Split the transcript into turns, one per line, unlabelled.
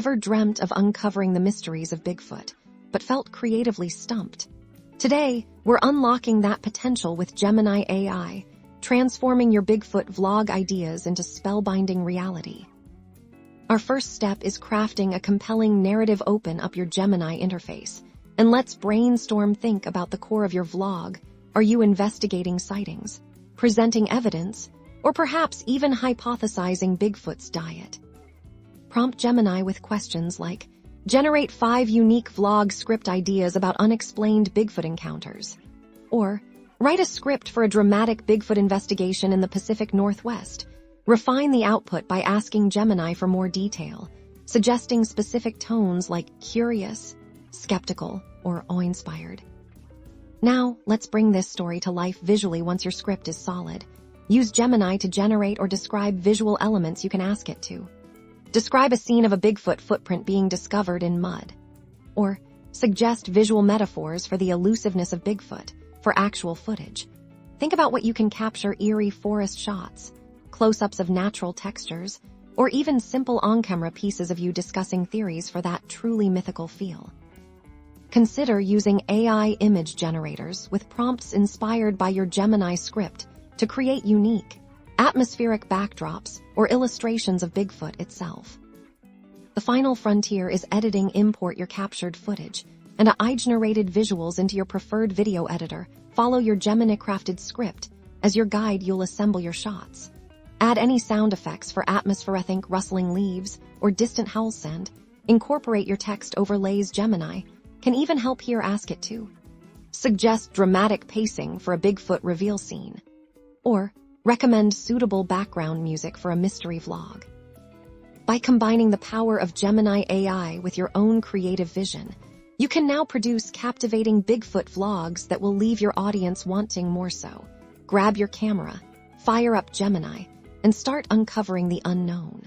Ever dreamt of uncovering the mysteries of Bigfoot, but felt creatively stumped? Today, we're unlocking that potential with Gemini AI, transforming your Bigfoot vlog ideas into spellbinding reality. Our first step is crafting a compelling narrative. Open up your Gemini interface, and let's brainstorm. Think about the core of your vlog. Are you investigating sightings, presenting evidence, or perhaps even hypothesizing Bigfoot's diet? Prompt Gemini with questions like, generate 5 unique vlog script ideas about unexplained Bigfoot encounters. Or, write a script for a dramatic Bigfoot investigation in the Pacific Northwest. Refine the output by asking Gemini for more detail, suggesting specific tones like curious, skeptical, or awe-inspired. Now, let's bring this story to life visually. Once your script is solid, use Gemini to generate or describe visual elements. You can ask it to describe a scene of a Bigfoot footprint being discovered in mud, or suggest visual metaphors for the elusiveness of Bigfoot for actual footage. Think about what you can capture: eerie forest shots, close-ups of natural textures, or even simple on-camera pieces of you discussing theories for that truly mythical feel. Consider using AI image generators with prompts inspired by your Gemini script to create unique, atmospheric backdrops or illustrations of Bigfoot itself. The final frontier is editing. Import your captured footage and AI-generated visuals into your preferred video editor. Follow your Gemini-crafted script as your guide. You'll assemble your shots. Add any sound effects for atmosphere. Think rustling leaves or distant howl sound. Incorporate your text overlays. Gemini can even help here. Ask it to suggest dramatic pacing for a Bigfoot reveal scene, or recommend suitable background music for a mystery vlog. By combining the power of Gemini AI with your own creative vision, you can now produce captivating Bigfoot vlogs that will leave your audience wanting more. So, grab your camera, fire up Gemini, and start uncovering the unknown.